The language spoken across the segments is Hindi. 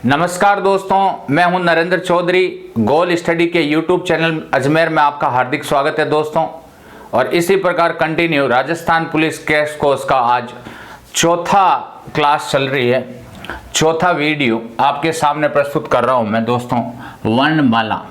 नमस्कार दोस्तों, मैं हूं नरेंद्र चौधरी। गोल स्टडी के यूट्यूब चैनल अजमेर में आपका हार्दिक स्वागत है दोस्तों। और इसी प्रकार continue Rajasthan police crash course का आज चौथा क्लास चल रही है। चौथा वीडियो आपके सामने प्रस्तुत कर रहा हूं मैं दोस्तों। वर्णमाला,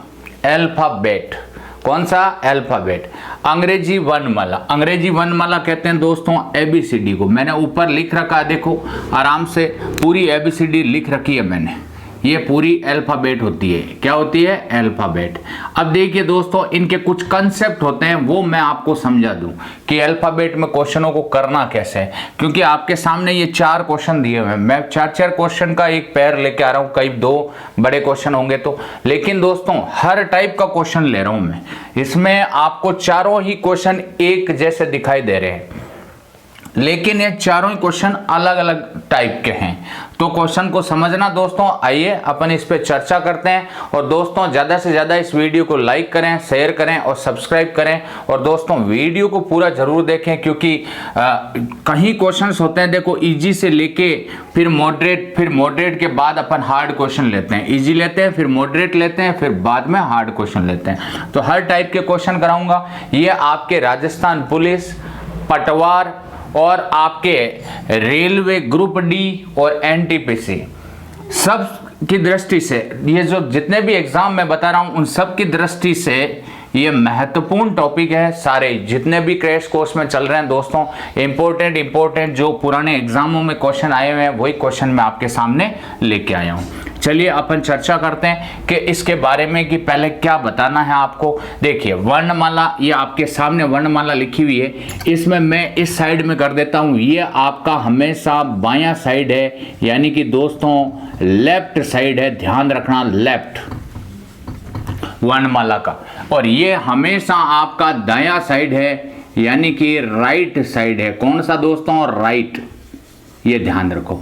अल्फाबेट। कौन सा? अल्फाबेट, अंग्रेजी वर्णमाला। अंग्रेजी वर्णमाला कहते हैं दोस्तों ABCD को। मैंने ऊपर लिख रखा है, देखो आराम से पूरी ABCD लिख रखी है मैंने। ये पूरी अल्फाबेट होती है। क्या होती है? अल्फाबेट। अब देखिए दोस्तों, इनके कुछ कंसेप्ट होते हैं, वो मैं आपको समझा दूं कि अल्फाबेट में क्वेश्चनों को करना कैसे है। क्योंकि आपके सामने ये 4 क्वेश्चन दिए हुए हैं, मैं 4 क्वेश्चन का एक पेयर लेके आ रहा हूं। कई 2 बड़े क्वेश्चन होंगे तो, लेकिन दोस्तों हर टाइप का क्वेश्चन ले रहा हूं मैं। इसमें आपको चारों ही क्वेश्चन एक जैसे दिखाई दे रहे हैं, लेकिन ये चारों ही क्वेश्चन अलग अलग टाइप के हैं। तो क्वेश्चन को समझना दोस्तों। आइए अपन इस पे चर्चा करते हैं। और दोस्तों ज़्यादा से ज़्यादा इस वीडियो को लाइक करें, शेयर करें और सब्सक्राइब करें। और दोस्तों वीडियो को पूरा जरूर देखें, क्योंकि कहीं क्वेश्चंस होते हैं देखो इजी से लेके फिर मॉडरेट के बाद अपन हार्ड क्वेश्चन लेते हैं। इजी लेते हैं, फिर मॉडरेट लेते हैं, फिर बाद में हार्ड क्वेश्चन लेते हैं। तो हर टाइप के क्वेश्चन कराऊंगा। ये आपके राजस्थान पुलिस, पटवार और आपके रेलवे ग्रुप डी और NTPC सब की दृष्टि से, ये जो जितने भी एग्जाम मैं बता रहा हूं उन सब की दृष्टि से ये महत्वपूर्ण टॉपिक है। सारे जितने भी क्रैश कोर्स में चल रहे हैं दोस्तों, इंपॉर्टेंट जो पुराने एग्जामों में क्वेश्चन आए हुए हैं वही क्वेश्चन मैं आपके सामने लेके आया हूं। चलिए अपन चर्चा करते हैं कि इसके बारे में कि पहले क्या बताना है आपको। देखिए वर्णमाला, ये आपके सामने वर्णमाला लिखी हुई है। इसमें मैं इस साइड में कर देता हूं, ये आपका हमेशा बायां साइड है, यानी कि दोस्तों लेफ्ट साइड है। ध्यान रखना, लेफ्ट वर्णमाला का। और ये हमेशा आपका दायां साइड है, यानी कि राइट साइड है। कौन सा दोस्तों? राइट। ये ध्यान रखो।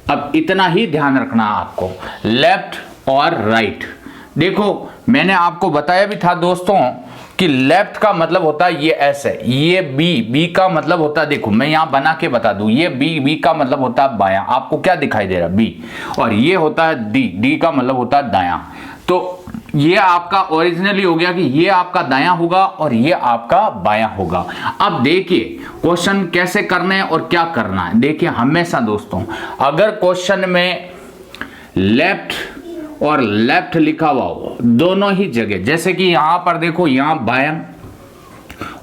अब इतना ही ध्यान रखना आपको, लेफ्ट और राइट। देखो मैंने आपको बताया भी था दोस्तों कि लेफ्ट का मतलब होता है ये ऐसे, ये बी का मतलब होता है, देखो मैं यहां बना के बता दूं, ये बी का मतलब होता है बायां। आपको क्या दिखाई दे रहा है? बी। और ये होता है डी का मतलब होता है दायां। तो ये आपका ओरिजिनली हो गया कि ये आपका दायां होगा और ये आपका बायां होगा। अब देखिए क्वेश्चन कैसे करने हैं और क्या करना है। देखिए हमेशा दोस्तों अगर क्वेश्चन में लेफ्ट और लेफ्ट लिखा हुआ हो दोनों ही जगह, जैसे कि यहां पर देखो, यहां बायां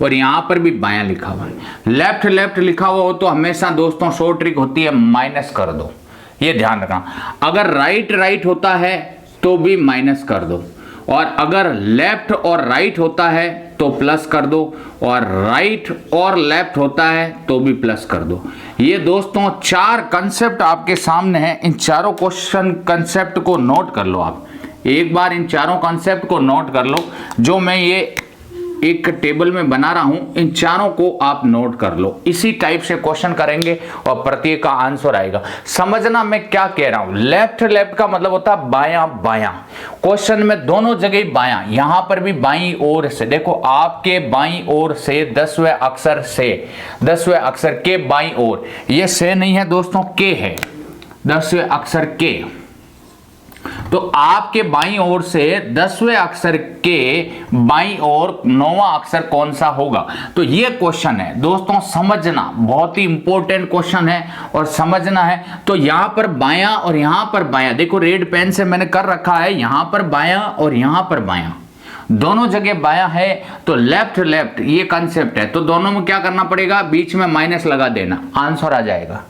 और यहां पर भी बायां लिखा हुआ है, लेफ्ट लिखा हुआ हो तो हमेशा दोस्तों शॉर्ट ट्रिक होती है माइनस कर दो। ये ध्यान रखना। अगर राइट होता है तो भी माइनस कर दो, और अगर लेफ्ट और राइट होता है तो प्लस कर दो, और राइट और लेफ्ट होता है तो भी प्लस कर दो। ये दोस्तों 4 कंसेप्ट आपके सामने हैं। इन चारों क्वेश्चन कंसेप्ट को नोट कर लो आप। एक बार इन चारों कंसेप्ट को नोट कर लो, जो मैं ये एक टेबल में बना रहा हूं, इन चारों को आप नोट कर लो। इसी टाइप से क्वेश्चन करेंगे और प्रत्येक का आंसर आएगा। समझना मैं क्या कह रहा हूं। लेफ्ट का मतलब होता है बायां। क्वेश्चन में दोनों जगह बायां, यहां पर भी बाईं ओर से। देखो आपके बाईं ओर से 10वें अक्षर के बाईं ओर, ये से नहीं है दोस्तों, के है, 10वें अक्षर के। तो आपके बाईं ओर से 10वें अक्षर के बाईं ओर 9वां अक्षर कौन सा होगा। तो ये क्वेश्चन है दोस्तों, समझना बहुत ही इंपॉर्टेंट क्वेश्चन है और समझना है। तो यहां पर बायां और यहां पर बायां, देखो रेड पेन से मैंने कर रखा है, यहां पर बायां और यहां पर बायां, दोनों जगह बायां है। तो लेफ्ट ये कंसेप्ट है। तो दोनों में क्या करना पड़ेगा? बीच में माइनस लगा देना, आंसर आ जाएगा।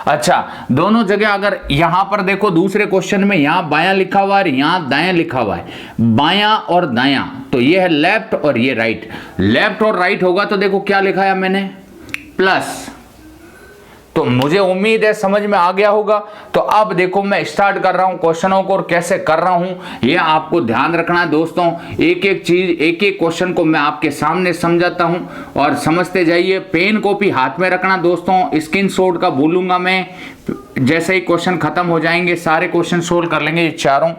अच्छा, दोनों जगह अगर यहां पर देखो दूसरे क्वेश्चन में यहां बायां लिखा हुआ है, यहां दायां लिखा हुआ है, बायां और दायां, तो ये है लेफ्ट और ये राइट। लेफ्ट और राइट होगा तो देखो क्या लिखा है मैंने? प्लस। तो मुझे उम्मीद है समझ में आ गया होगा। तो अब देखो मैं स्टार्ट कर रहा हूं क्वेश्चनों को, और कैसे कर रहा हूं ये आपको ध्यान रखना है दोस्तों। एक चीज, एक क्वेश्चन को मैं आपके सामने समझाता हूं और समझते जाइए। पेन कॉपी हाथ में रखना दोस्तों। स्क्रीनशॉट का भूलूंगा मैं, जैसे ही क्वेश्चन खत्म हो जाएंगे, सारे क्वेश्चन सोल्व कर लेंगे ये चारों,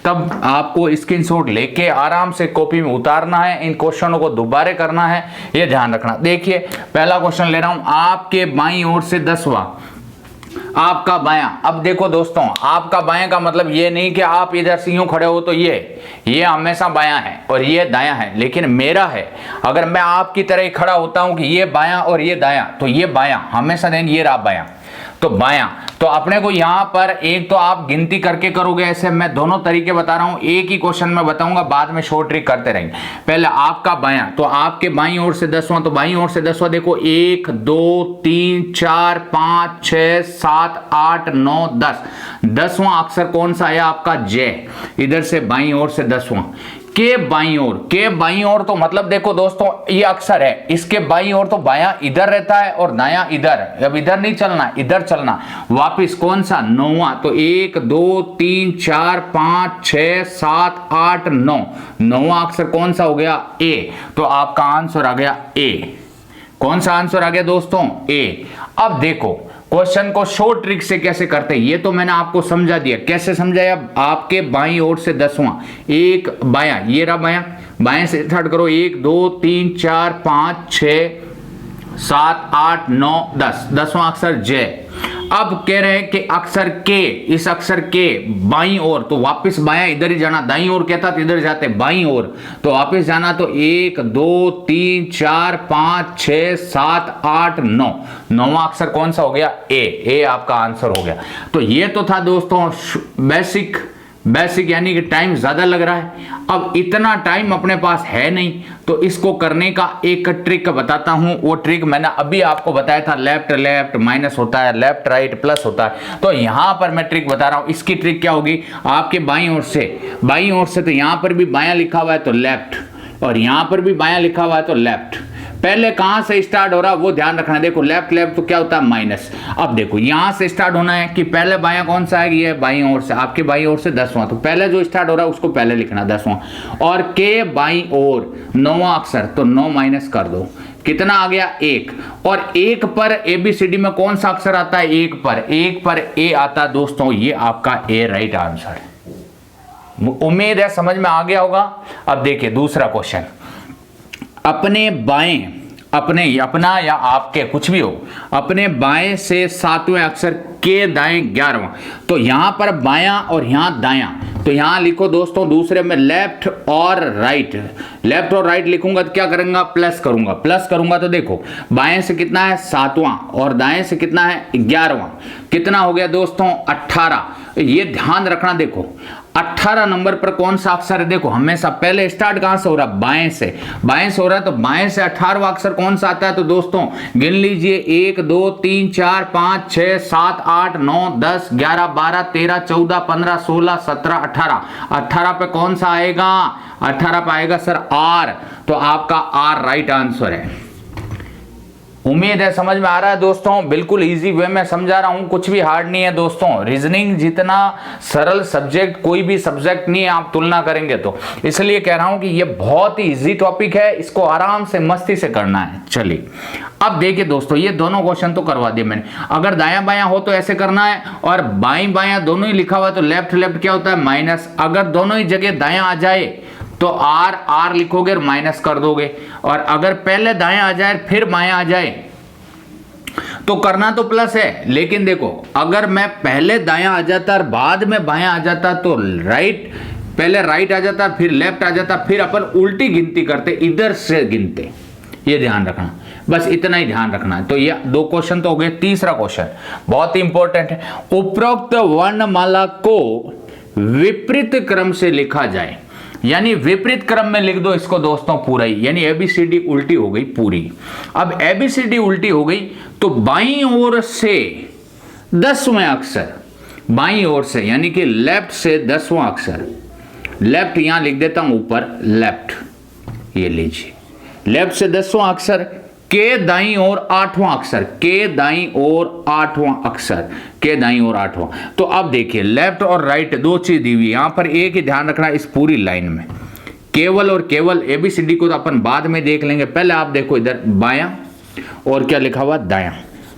तब आपको स्क्रीनशॉट लेके आराम से कॉपी में उतारना है। इन क्वेश्चनों को दोबारा करना है, ये ध्यान रखना। देखिए पहला क्वेश्चन ले रहा हूं, आपके बाईं ओर से 10वां आपका बायां। अब देखो दोस्तों, आपका बायां का मतलब ये नहीं कि आप इधर से यूं खड़े हो तो ये हमेशा बायां है और ये दायां है, लेकिन मेरा है। अगर मैं आपकी तरह ही खड़ा होता हूं कि ये बायां और ये दायां, तो ये बायां हमेशा देंगे, ये रहा बायां, तो बायां। तो अपने को यहां पर एक तो आप गिनती करके करोगे, ऐसे मैं दोनों तरीके बता रहा हूं, एक ही क्वेश्चन में बताऊंगा, बाद में शॉर्ट ट्रिक करते रहेंगे। पहले आपका बायां, तो आपके बाईं ओर से 10वां, तो बाईं ओर से 10वां देखो 1 2 3 4 5 6 7 8 9 10। 10वां अक्षर कौन सा है आपका? जे। इधर से बाईं ओर से 10वां, के बाईं ओर, के बाईं ओर तो मतलब देखो दोस्तों ये अक्षर है, इसके बाईं ओर तो बायां इधर रहता है और दायां इधर। अब इधर नहीं चलना, इधर चलना। वापिस कौन सा? 9वां, तो 1 2 3 4 5 6 7 8 9। 9वां अक्षर कौन सा हो गया? ए। तो आपका आंसर आ गया ए। कौन सा आंसर आ गया दोस्तों? ए। अब देखो क्वेश्चन को शॉर्ट ट्रिक से कैसे करते हैं, ये तो मैंने आपको समझा दिया। कैसे समझाया? आपके बाईं ओर से 10वां, एक बायां, ये रहा बायां, बाएं से स्टार्ट करो, 1 2 3 4 5 6 7 8 9 10। 10वां अक्षर जे। अब कह रहे हैं कि अक्षर के, इस अक्षर के बाईं ओर, तो वापस बायां इधर ही जाना। दाईं ओर कहता तो इधर जाते, बाईं ओर तो वापस जाना। तो 1 2 3 4 5 6 7 8 9। 9वां अक्षर कौन सा हो गया? ए। ए आपका आंसर हो गया। तो ये तो था दोस्तों बेसिक यानी कि टाइम ज्यादा लग रहा है। अब इतना टाइम अपने पास है नहीं, तो इसको करने का एक ट्रिक बताता हूं। वो ट्रिक मैंने अभी आपको बताया था, लेफ्ट लेफ्ट माइनस होता है, लेफ्ट राइट प्लस होता है। तो यहां पर मैं ट्रिक बता रहा हूं। इसकी ट्रिक क्या होगी? आपके बाईं ओर से तो यहां पर भी बायां लिखा हुआ है तो लेफ्ट, और यहां पर भी बायां लिखा हुआ है तो लेफ्ट। पहले कहां से स्टार्ट हो रहा है वो ध्यान रखना। देखो लेफ्ट लेफ्ट तो क्या होता है? माइनस। अब देखो यहां से स्टार्ट होना है कि पहले बायां कौन सा है? ये बाईं ओर से, आपके बाईं ओर से 10वां, तो पहले जो स्टार्ट हो रहा है उसको पहले लिखना 10वां। और के बाईं ओर 9वां अक्षर, तो 9 माइनस कर दो, कितना आ गया? 1। और 1 पर एबीसीडी में कौन सा अक्षर आता है? 1 पर ए आता है दोस्तों, ये आपका ए राइट आंसर है। उम्मीद है समझ में आ गया होगा। अब देखिए दूसरा क्वेश्चन। अपने बाएं, अपना या आपके कुछ भी हो, अपने बाएं से 7वें अक्षर के दाएं 11वां, तो यहां पर बायां और यहां दायां, तो यहां लिखो दोस्तों दूसरे में लेफ्ट और राइट। लेफ्ट और राइट लिखूंगा तो क्या करूंगा? प्लस करूंगा तो देखो बाएं से कितना है? 7वां, और दाएं से कितना है? 11वां। कितना हो गया दोस्तों? 18। ये ध्यान रखना। देखो 18 नंबर पर कौन सा अक्षर है? देखो हमेशा पहले स्टार्ट कहां से हो रहा है? बाएं से हो रहा है, तो बाएं से 18वां अक्षर कौन सा आता है? तो दोस्तों गिन लीजिए, 1 2 3 4 5 6 7 8 9 10 11 12 13 14 15 16 17 18। 18 पे कौन सा आएगा? 18 पे आएगा सर आर। तो आपका आर राइट आंसर है। उम्मीद है समझ में आ रहा है दोस्तों। बिल्कुल इजी वे में समझा रहा हूं, कुछ भी हार्ड नहीं है दोस्तों। रीजनिंग जितना सरल सब्जेक्ट कोई भी सब्जेक्ट नहीं है आप तुलना करेंगे तो, इसलिए कह रहा हूं कि ये बहुत ही इजी टॉपिक है, इसको आराम से मस्ती से करना है। चलिए अब देखिए दोस्तों, ये दोनों क्वेश्चन तो करवा दिए मैंने। अगर दायां बायां हो तो ऐसे करना है, और बाईं बायां दोनों ही लिखा हुआ है तो लेफ्ट लेफ्ट क्या होता है? माइनस। अगर दोनों ही जगह दायां आ जाए तो आर लिखोगे और माइनस कर दोगे, और अगर पहले दाएं आ जाए फिर बायां आ जाए तो करना तो प्लस है। लेकिन देखो अगर मैं पहले दायां आ जाता और बाद में बायां आ जाता तो राइट, पहले राइट आ जाता फिर लेफ्ट आ जाता, फिर अपन उल्टी गिनती करते, इधर से गिनते। ये ध्यान रखना, बस इतना ही ध्यान रखना है। तो ये 2 क्वेश्चन तो हो गए। तीसरा क्वेश्चन बहुत ही इंपॉर्टेंट है। उपरोक्त वर्णमाला को विपरीत क्रम से लिखा जाए, यानी विपरीत क्रम में लिख दो इसको दोस्तों पूरा ही, यानी एबीसीडी उल्टी हो गई पूरी। अब एबीसीडी उल्टी हो गई तो बाईं ओर से 10वें अक्षर, बाईं ओर से यानी कि लेफ्ट से 10वां अक्षर, लेफ्ट यहां लिख देता हूं ऊपर लेफ्ट, ये लीजिए लेफ्ट से 10वां अक्षर, के दाईं ओर 8वां अक्षर, के दाईं ओर 8वां अक्षर, के दाईं ओर 8वां। तो अब देखिए लेफ्ट और राइट 2 चीज दी हुई, यहां पर एक ही ध्यान रखना इस पूरी लाइन में, केवल और केवल। एबीसीडी को तो अपन बाद में देख लेंगे, पहले आप देखो इधर बायां और क्या लिखा हुआ दायां,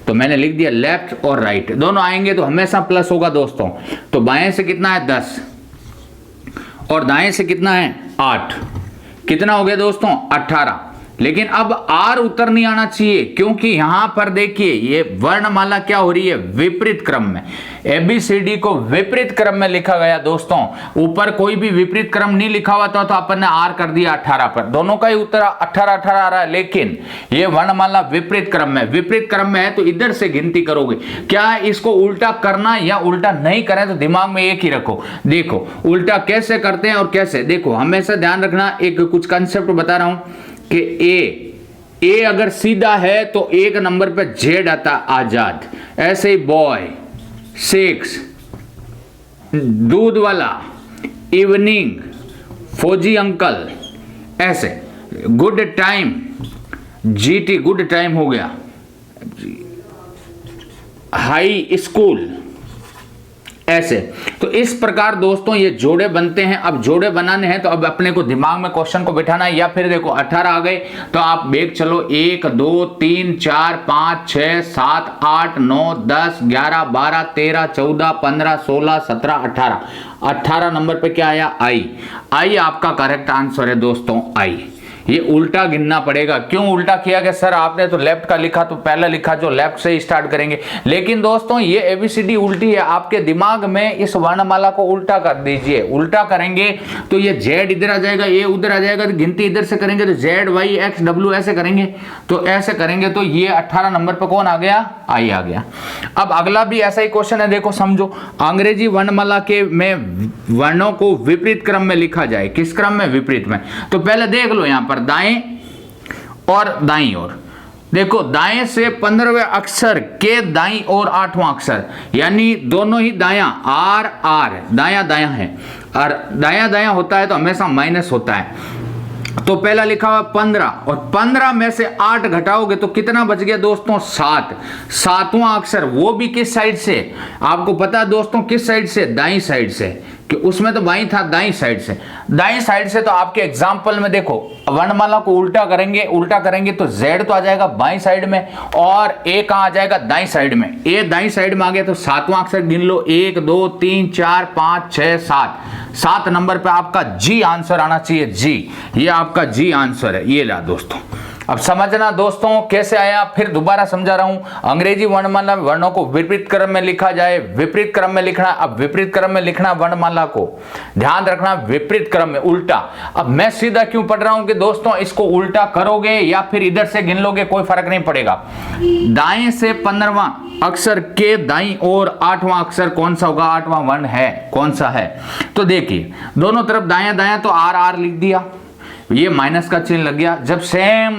तो मैंने लिख दिया लेफ्ट और राइट दोनों आएंगे तो हमेशा प्लस होगा दोस्तों। तो बाएं से कितना है 10 और दाएं से कितना है 8, कितना हो गया दोस्तों 18। लेकिन अब आर उत्तर नहीं आना चाहिए, क्योंकि यहां पर देखिए ये वर्णमाला क्या हो रही है, विपरीत क्रम में। एबीसीडी को विपरीत क्रम में लिखा गया दोस्तों, ऊपर कोई भी विपरीत क्रम नहीं लिखा हुआ था, तो अपन ने आर कर दिया 18 पर। दोनों का ही उत्तर 18 आ रहा है, लेकिन ये वर्णमाला विपरीत क्रम में, विपरीत क्रम में है तो इधर से गिनती करोगे। क्या इसको उल्टा करना या उल्टा नहीं करें, तो दिमाग में एक ही रखो। देखो उल्टा कैसे करते हैं और कैसे, देखो हमेशा ध्यान रखना, एक कुछ कंसेप्ट बता रहा हूं कि ए अगर सीधा है तो एक नंबर पे जेड आता आजाद, ऐसे ही बॉय, 6, दूध वाला, इवनिंग, फौजी अंकल, ऐसे good time, GT good time हो गया, हाई स्कूल, ऐसे। तो इस प्रकार दोस्तों ये जोड़े बनते हैं। अब जोड़े बनाने हैं तो अब अपने को दिमाग में क्वेश्चन को बिठाना है, या फिर देखो 18 आ गए तो आप देख चलो 1 2 3 4 5 6 7 8 9 10 11 12 13 14 15 16 17 18। 18 नंबर पे क्या आया, आई आपका करेक्ट आंसर है दोस्तों, आई। ये उल्टा गिनना पड़ेगा। क्यों उल्टा किया गया सर, आपने तो लेफ्ट का लिखा, तो पहला लिखा जो लेफ्ट से ही स्टार्ट करेंगे। लेकिन दोस्तों ये एबीसीडी उल्टी है, आपके दिमाग में इस वर्णमाला को उल्टा कर दीजिए। उल्टा करेंगे तो ये जेड इधर आ जाएगा, ए उधर आ जाएगा, तो गिनती इधर से करेंगे तो जेड वाई एक्स डब्ल्यू ऐसे करेंगे, तो ऐसे करेंगे तो ये 18 नंबर पर कौन आ गया, आई आ गया। अब अगला भी ऐसा ही क्वेश्चन है, देखो समझो। अंग्रेजी वर्णमाला के में वर्णों को विपरीत क्रम में लिखा जाए, किस क्रम में, विपरीत में। तो पहले देख लो यहां पर दाएं और दाईं ओर, देखो दाएं से 15वें अक्षर के दाईं और 8वां अक्षर, यानी दोनों ही दायां, आर आर दायां दायां है, और दायां दायां होता है तो हमेशा माइनस होता है। तो पहला लिखा हुआ 15, और 15 में से 8 घटाओगे तो कितना बच गया दोस्तों, 7। 7वां अक्षर वो भी किस साइड से, आपको पता है दोस्तों किस साइड से, दाईं साइड से, कि उसमें तो बाई था, दाईं साइड से। दाईं साइड से तो आपके एग्जाम्पल में देखो वर्णमाला को उल्टा करेंगे तो जेड तो आ जाएगा बाईं साइड में, और ए कहां आ जाएगा, दाईं साइड में। ए दाईं साइड में आ गया तो 7वां अक्षर गिन लो, 1 2 3 4 5 6 7। 7 नंबर पे आपका जी आंसर आना चाहिए, जी, ये आपका जी आंसर है। ये ला दोस्तों, अब समझना दोस्तों कैसे आया, फिर दोबारा समझा रहा हूं। अंग्रेजी वर्णमाला में वर्णों को विपरीत क्रम में लिखा जाए, विपरीत क्रम में लिखना। अब विपरीत क्रम में लिखना वर्णमाला को, ध्यान रखना विपरीत क्रम में, उल्टा। अब मैं सीधा क्यों पढ़ रहा हूं कि दोस्तों इसको उल्टा करोगे या फिर इधर से गिन लोगे कोई फर्क नहीं पड़ेगा। दाएं से 15वां अक्षर के दाईं और 8वां अक्षर कौन सा होगा, 8वां वर्ण है, कौन सा है। तो देखिए दोनों तरफ दायां दायां, तो आर आर लिख दिया, ये माइनस का चिन्ह लग गया। जब सेम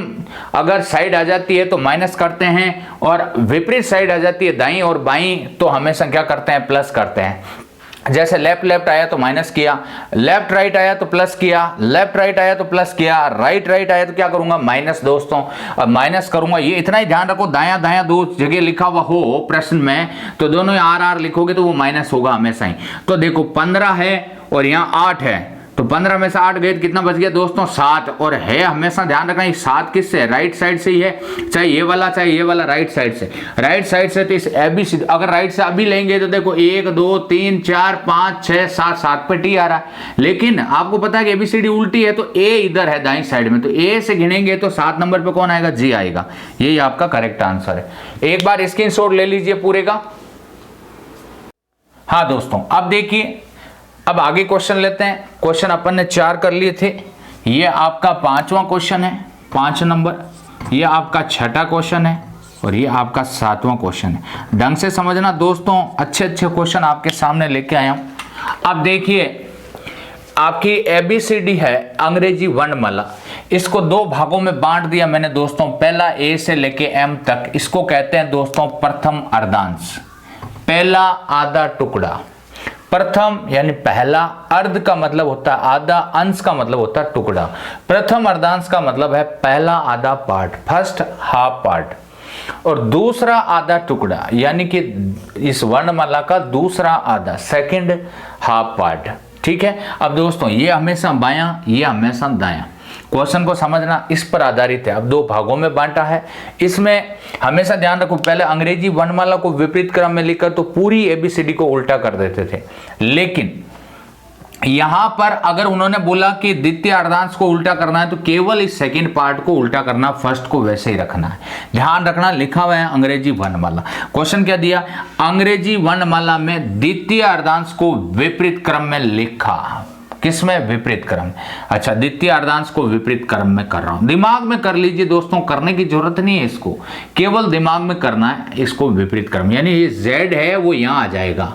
अगर साइड आ जाती है तो माइनस करते हैं, और विपरीत साइड आ जाती है दाईं और बाईं तो हमेशा क्या करते हैं, प्लस करते हैं। जैसे लेफ्ट लेफ्ट आया तो माइनस किया, लेफ्ट राइट आया तो प्लस किया, लेफ्ट राइट आया तो प्लस किया, राइट राइट आया तो क्या करूंगा, माइनस। दोस्तों अब माइनस करूंगा, ये इतना ही ध्यान रखो, दायां दायां दो जगह लिखा हुआ हो प्रश्न में तो दोनों आर आर लिखोगे तो वो माइनस होगा हमेशा ही। तो देखो 15 है और यहाँ 8 है, तो 15 में से 8 गए तो कितना बच गया दोस्तों, 7। और है हमेशा ध्यान रखना, ये 7 किससे, राइट साइड से ही है, चाहे ये वाला राइट साइड से। राइट साइड से तो इस एबीसी, अगर राइट से अभी लेंगे तो देखो 1 2 3 4 5 6 7, 7 पे टी आ रहा है। लेकिन आपको पता है कि एबीसीडी उल्टी है, तो ए इधर है दाईं साइड में, तो ए से गिनेंगे तो 7 नंबर पे कौन आएगा, जी आएगा। यही आपका करेक्ट आंसर है। एक बार स्क्रीनशॉट ले लीजिए पूरे का। हाँ दोस्तों अब देखिए, अब आगे क्वेश्चन लेते हैं। क्वेश्चन अपन ने 4 कर लिए थे, ये आपका 5वां क्वेश्चन है, 5 नंबर, ये आपका 6ठा क्वेश्चन है, और ये आपका 7वां क्वेश्चन है। ढंग से समझना दोस्तों, अच्छे अच्छे क्वेश्चन आपके सामने लेके आया हूं। अब देखिए आपकी एबीसीडी है अंग्रेजी वर्णमाला, इसको 2 भागों में बांट दिया मैंने दोस्तों। पहला ए से लेके एम तक, इसको कहते हैं दोस्तों प्रथम अर्धांश, पहला आधा टुकड़ा। प्रथम यानी पहला, अर्ध का मतलब होता है आधा, अंश का मतलब होता है टुकड़ा। प्रथम अर्धांश का मतलब है पहला आधा पार्ट, फर्स्ट हाफ पार्ट, और दूसरा आधा टुकड़ा यानी कि इस वर्णमाला का दूसरा आधा, सेकंड हाफ पार्ट। ठीक है, अब दोस्तों ये हमेशा बायां, ये हमेशा दायां। क्वेश्चन को समझना इस पर आधारित है। अब 2 भागों में बांटा है, इसमें हमेशा ध्यान रखो, पहले अंग्रेजी वर्णमाला को विपरीत क्रम में लिखकर तो पूरी एबीसीडी को उल्टा कर देते थे, लेकिन यहां पर अगर उन्होंने बोला कि द्वितीय अर्धांश को उल्टा करना है तो केवल इस सेकंड पार्ट को उल्टा करना, फर्स्ट को वैसे ही रखना है। ध्यान रखना, लिखा हुआ है अंग्रेजी वर्णमाला। क्वेश्चन क्या दिया, अंग्रेजी वर्णमाला में द्वितीय अर्धांश को विपरीत क्रम में लिखा। किसमें? विपरीत क्रम। अच्छा, द्वितीय अर्धांश को विपरीत क्रम में कर रहा हूं। दिमाग में कर लीजिए दोस्तों, करने की जरूरत नहीं है इसको, केवल दिमाग में करना है इसको विपरीत क्रम। यानी ये Z है वो यहां आ जाएगा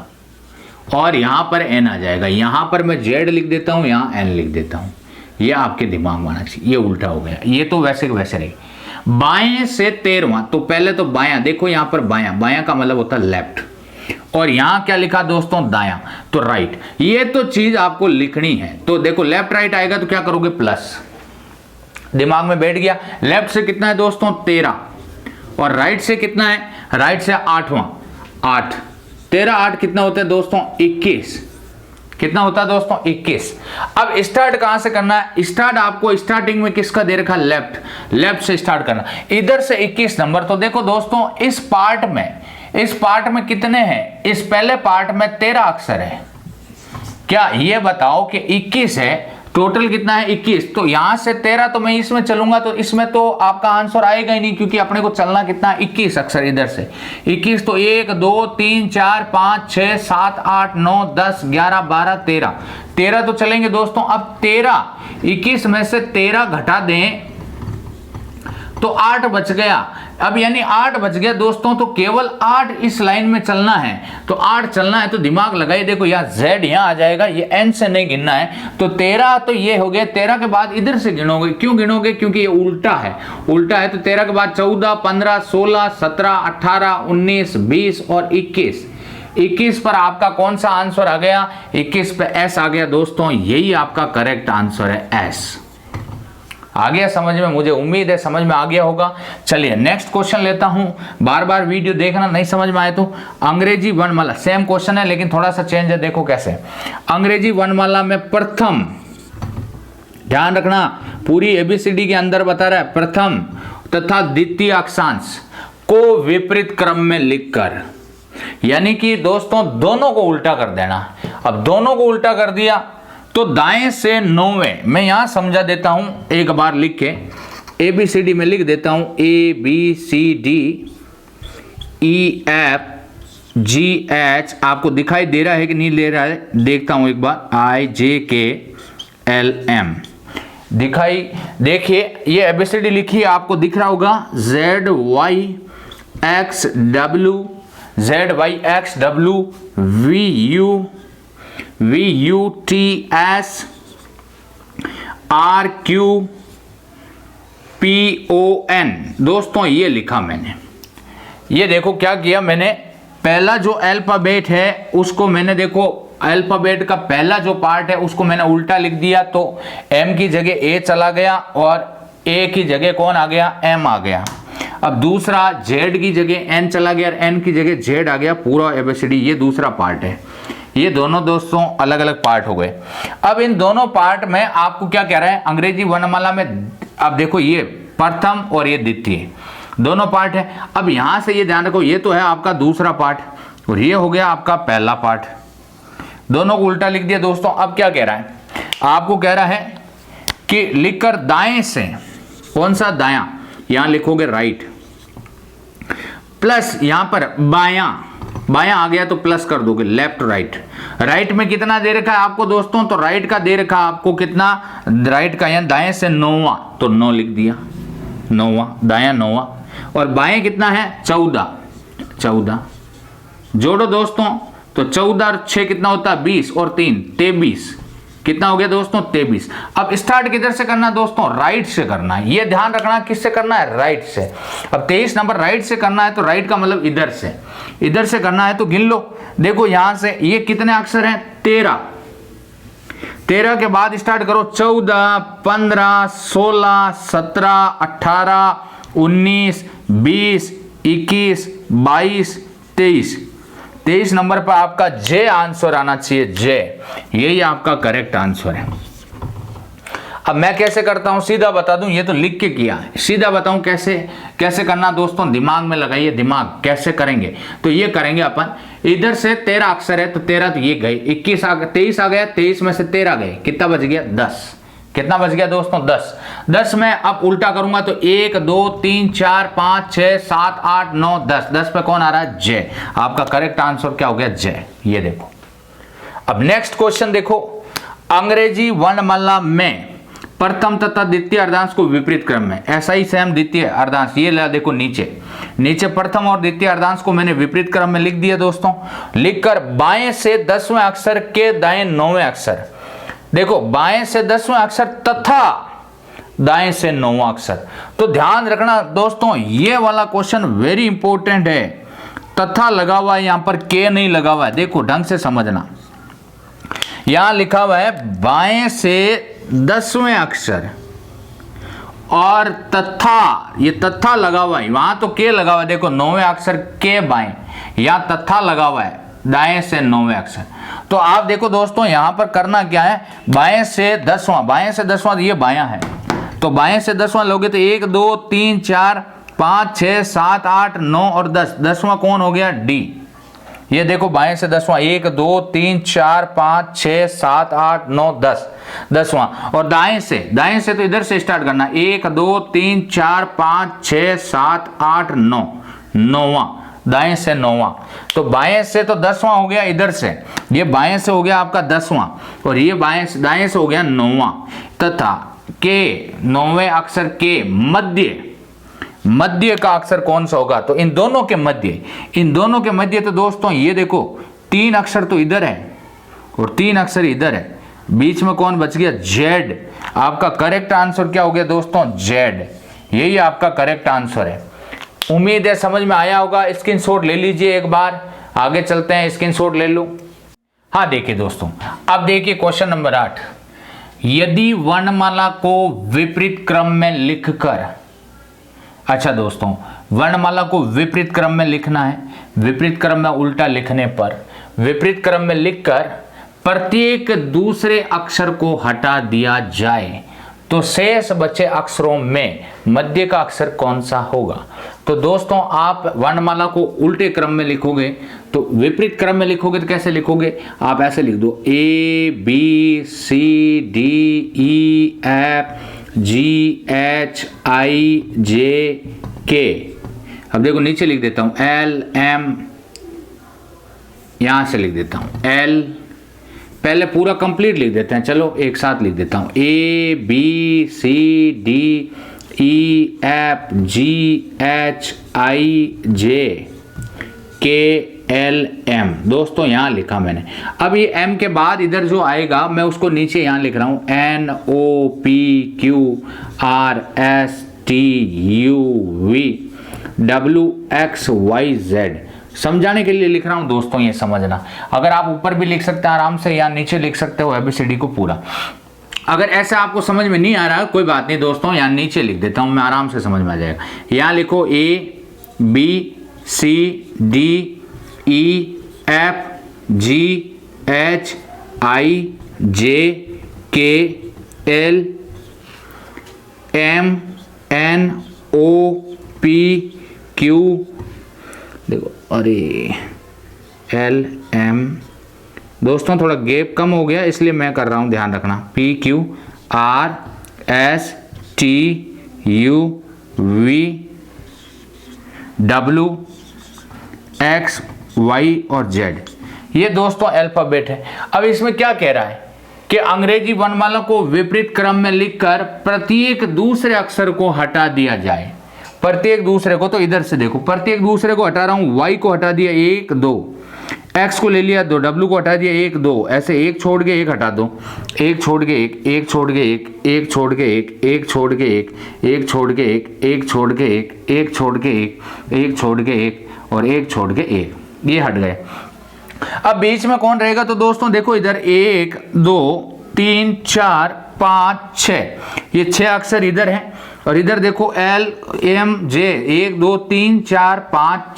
और यहां पर N आ जाएगा। यहां पर मैं Z लिख देता हूं, यहां N लिख देता हूं। ये आपके दिमाग में आना चाहिए। ये उल्टा हो गया, ये तो वैसे के वैसे रही। बाएं से 13वां, तो पहले तो बायां, देखो यहां पर बायां, बायां का मतलब होता है लेफ्ट, और यहां क्या लिखा दोस्तों, दायां, तो राइट। ये तो चीज आपको लिखनी है। तो देखो लेफ्ट राइट आएगा तो क्या करोगे, प्लस, दिमाग में बैठ गया। लेफ्ट से कितना है दोस्तों, 13, और राइट से कितना है, राइट से 8वां, 8, 13 8 कितना होता है दोस्तों, 21। कितना होता है दोस्तों, 21। अब स्टार्ट कहां से करना है, स्टार्ट आपको स्टार्टिंग में किसका दे रखा, लेफ्ट, लेफ्ट से स्टार्ट करना, इधर से 21 नंबर। तो देखो दोस्तों इस पार्ट में कितने हैं, इस पहले पार्ट में 13 अक्षर है। क्या ये बताओ कि 21 है, टोटल कितना है 21, तो यहां से 13, तो मैं इसमें चलूंगा तो इसमें तो आपका आंसर आएगा ही नहीं, क्योंकि अपने को चलना कितना, 21 अक्षर इधर से 21। तो 1 2 3 4 5 6 7 8 9 10 11 12 13, 13 तो चलेंगे दोस्तों। अब 13, 21 में से 13 घटा दें तो 8 बच गया। अब यानी 8 बच गया दोस्तों, तो केवल 8 इस लाइन में चलना है, तो 8 चलना है। तो दिमाग लगाइए, देखो यहाँ Z यहाँ आ जाएगा, ये N से नहीं गिनना है। तो 13 तो ये हो गया, 13 के बाद इधर से गिनोगे। क्यों गिनोगे, क्योंकि ये उल्टा है, उल्टा है। तो 13 के बाद 14 15 16 17 18 19 20 और 21। 21 पर आपका कौन सा आंसर आ गया, 21 पे S आ गया दोस्तों। यही आपका करेक्ट आंसर है, S। आ गया समझ में, मुझे उम्मीद है समझ में आ गया होगा। चलिए नेक्स्ट क्वेश्चन लेता हूं, बार बार वीडियो देखना, नहीं समझ में आए तो। अंग्रेजी वर्णमाला, सेम क्वेश्चन है लेकिन थोड़ा सा चेंज है, देखो कैसे। अंग्रेजी वर्णमाला में प्रथम, ध्यान रखना, पूरी ABCD के अंदर बता रहा है, प्रथम तथा द्वितीय अक्षांश को विपरीत क्रम में लिखकर, यानी कि दोस्तों दोनों को उल्टा कर देना। अब दोनों को उल्टा कर दिया तो दाएं से 9वें, मैं यहां समझा देता हूं, एक बार लिख के ABCD में लिख देता हूं, ABCD EFGH, आपको दिखाई दे रहा है कि नहीं ले रहा है, देखता हूं एक बार, IJKLM दिखाई, देखिए ये ABCD लिखी है, आपको दिख रहा होगा, ZYXW VUTS RQPON। दोस्तों ये लिखा मैंने, ये देखो क्या किया मैंने, पहला जो अल्फाबेट है उसको मैंने, देखो अल्फाबेट का पहला जो पार्ट है उसको मैंने उल्टा लिख दिया, तो M की जगह A चला गया और A की जगह कौन आ गया, M आ गया। अब दूसरा Z की जगह N चला गया और N की जगह Z आ गया, पूरा ABCD, ये दूसरा पार्ट है। ये दोनों दोस्तों अलग अलग पार्ट हो गए। अब इन दोनों पार्ट में आपको क्या कह रहा है, अंग्रेजी वर्णमाला में, अब देखो ये प्रथम और ये द्वितीय दोनों पार्ट है। अब यहां से ये ध्यान रखो, ये तो है आपका दूसरा पार्ट और ये हो गया आपका पहला पार्ट, दोनों को उल्टा लिख दिया दोस्तों। अब क्या कह रहा है, आपको कह रहा है कि लिखकर दाएं से, कौन सा दायां, यहां लिखोगे राइट, प्लस यहां पर बायां, बायां आ गया तो प्लस कर दोगे, लेफ्ट राइट। राइट में कितना दे रखा है आपको दोस्तों, तो राइट का दे रखा है आपको कितना, राइट का यानी दाएं से 9वां, तो 9 लिख दिया, 9वां, दायां 9वां, और बाएं कितना है 14, 14 जोड़ो दोस्तों, तो 14 और 6 कितना होता है 20 और 3 23, कितना हो गया दोस्तों 23। अब स्टार्ट किधर से करना है दोस्तों, राइट से करना है, ये ध्यान रखना, किससे करना है, राइट से। अब 23 नंबर राइट से करना है, तो राइट का मतलब इधर से, इधर से करना है, तो गिन लो, देखो यहां से ये कितने अक्षर हैं 13, 13 के बाद स्टार्ट करो, 14 15 16 17 18 19 20 21 22 23, 23 नंबर पर आपका जे आंसर आना चाहिए, जे, यही आपका करेक्ट आंसर है। अब मैं कैसे करता हूं, सीधा बता दूं, ये तो लिख के किया है, सीधा बताऊं कैसे कैसे करना दोस्तों, दिमाग में लगाइए दिमाग, कैसे करेंगे। तो ये करेंगे अपन, इधर से 13 अक्षर है तो 13 तो ये गए, 21 आ गया, 23 आ गया, 23 में से 13 गए, कितना बच गया 10। कितना बच गया दोस्तों 10। 10 में अब उल्टा करूंगा तो 1 2 3 4 5 6 7 8 9 10। 10 पे कौन आ रहा है, जय। आपका करेक्ट आंसर क्या हो गया, जय। ये देखो। अब नेक्स्ट क्वेश्चन देखो, अंग्रेजी वर्णमाला में प्रथम तथा द्वितीय अर्धांश को विपरीत क्रम में, ऐसा ही सेम द्वितीय अर्धांश, ये ला देखो नीचे प्रथम और द्वितीय अर्धांश को मैंने विपरीत क्रम में लिख दिया दोस्तों। लिखकर बाएं से 10वें अक्षर के दाएं 9वें अक्षर, देखो बाएं से 10वें अक्षर तथा दाएं से 9वां अक्षर। तो ध्यान रखना दोस्तों, ये वाला क्वेश्चन वेरी इंपॉर्टेंट है। तथा लगा हुआ है, यहां पर के नहीं लगा हुआ है, देखो ढंग से समझना। यहां लिखा हुआ है बाएं से 10वें अक्षर और तथा, ये तथा लगा हुआ है, वहां तो के लगा हुआ है, देखो 9वें अक्षर के बाएं, यहां तथा लगा हुआ है दाएं से 9वें अक्षर। तो आप देखो दोस्तों, यहां पर करना क्या है, बाएं से 10वां, बाएं से 10वां ये बायां है, तो बाएं से 10वां लोगे तो 1 2 3 4 5 6 7 8 9 और 10। 10वां कौन हो गया, डी। ये देखो बाएं से 10वां, 1 2 3 4 5 6 7 8 9 10, 10वां। और दाएं से तो इधर से स्टार्ट करना, 1 2 3 4 5 6 7 8 9, 9वां, दाएं से 9वां। तो बाएं से तो 10वां हो गया, इधर से ये बाएं से हो गया आपका 10वां, और ये दाएं से हो गया 9वां। तथा के 9वें अक्षर के मध्य का अक्षर कौन सा होगा, तो इन दोनों के मध्य तो दोस्तों ये देखो 3 अक्षर तो इधर है और 3 अक्षर इधर है, बीच में कौन बच गया, जेड। आपका करेक्ट आंसर क्या हो गया दोस्तों, जेड। यही आपका करेक्ट आंसर है। उम्मीद है समझ में आया होगा। स्क्रीनशॉट ले लीजिए एक बार, आगे चलते हैं, स्क्रीनशॉट ले लो। हाँ देखिए दोस्तों, अब देखिए क्वेश्चन नंबर 8, यदि वर्णमाला को विपरीत क्रम में लिखकर, अच्छा दोस्तों वर्णमाला को विपरीत क्रम में लिखना है, विपरीत क्रम में उल्टा लिखने पर, विपरीत क्रम में लिखकर प्रत्येक दूसरे अक्षर को हटा दिया जाए तो शेष बचे अक्षरों में मध्य का अक्षर कौन सा होगा। तो दोस्तों आप वर्णमाला को उल्टे क्रम में लिखोगे, तो विपरीत क्रम में लिखोगे तो कैसे लिखोगे, आप ऐसे लिख दो, A B C D E F G H I J K। अब देखो नीचे लिख देता हूं L M, यहां से लिख देता हूं L, पहले पूरा कंप्लीट लिख देते हैं, चलो एक साथ लिख देता हूं, A B C D E F G H I J K L M। दोस्तों यहां लिखा मैंने। अब ये M के बाद इधर जो आएगा मैं उसको नीचे यहां लिख रहा हूं, N O P Q R S T U V W X Y Z। समझाने के लिए लिख रहा हूं दोस्तों, ये समझना। अगर आप ऊपर भी लिख सकते हैं आराम से, या नीचे लिख सकते हो ABCD को पूरा। अगर ऐसा आपको समझ में नहीं आ रहा कोई बात नहीं दोस्तों, यहाँ नीचे लिख देता हूं मैं, आराम से समझ में आ जाएगा। यहाँ लिखो A B C D E F G H I J K L M N O P Q, देखो अरे L M, दोस्तों थोड़ा गैप कम हो गया इसलिए मैं कर रहा हूं, ध्यान रखना, P Q R S T U V W X Y और Z। ये दोस्तों अल्फाबेट है। अब इसमें क्या कह रहा है कि अंग्रेजी वर्णमाला को विपरीत क्रम में लिखकर प्रत्येक दूसरे अक्षर को हटा दिया जाए। प्रत्येक दूसरे को, तो इधर से देखो, प्रत्येक दूसरे को हटा रहा हूं। Y को हटा दिया 1 2, X को ले लिया 2, W को हटा दिया 1 2, ऐसे एक छोड़ के एक हटा दो, एक छोड़ के एक, एक छोड़ के एक, एक छोड़ के एक, एक छोड़ के एक, एक छोड़ के एक, एक छोड़ के एक, एक छोड़ के एक, एक छोड़ के एक और एक छोड़ के एक, ये हट गए। अब बीच में कौन रहेगा, तो दोस्तों देखो इधर 1 2 3 4 5 6, ये 6 अक्षर इधर हैं और इधर देखो एल एम जे, 1 2 3 4 5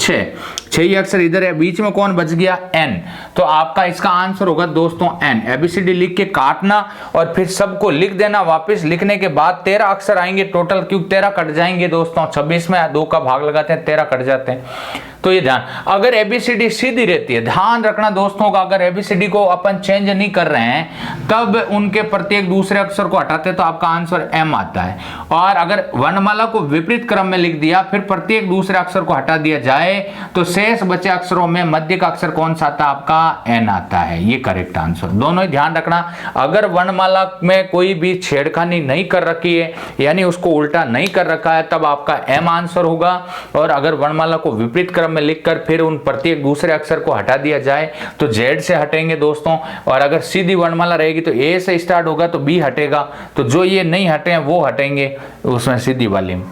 6 ही अक्षर इधर है, बीच में कौन बच गया, एन। तो आपका इसका आंसर होगा दोस्तों एन। एबीसीडी लिख के काटना और फिर सबको लिख देना। वापस लिखने के बाद 13 अक्षर आएंगे टोटल, क्योंकि 13 कट जाएंगे दोस्तों, 26 में 2 का भाग लगाते हैं, 13 कट जाते हैं। तो ये ध्यान, अगर एबीसीडी सीधी रहती है, ध्यान रखना दोस्तों का, अगर एबीसीडी को अपन चेंज नहीं कर रहे हैं तब उनके प्रत्येक दूसरे अक्षर को हटाते तो आपका आंसर एम आता है। और अगर वर्णमाला को विपरीत क्रम में लिख दिया, फिर प्रत्येक दूसरे अक्षर को हटा दिया जाए तो शेष बचे अक्षरों में मध्य का अक्षर कौन सा आता है, आपका एन आता है। ये करेक्ट आंसर। दोनों ही ध्यान रखना, अगर वर्णमाला में कोई भी छेड़खानी नहीं कर रखी है, यानी उसको उल्टा नहीं कर रखा है, तब आपका एम आंसर होगा। और अगर वर्णमाला को विपरीत क्रम में लिखकर फिर उन प्रत्येक दूसरे अक्षर को हटा दिया जाए तो जेड से हटेंगे दोस्तों। और अगर सीधी वर्णमाला रहेगी तो ए से स्टार्ट होगा तो बी हटेगा। तो जो ये नहीं हटे हैं वो हटेंगे उसमें सीधी वाली में।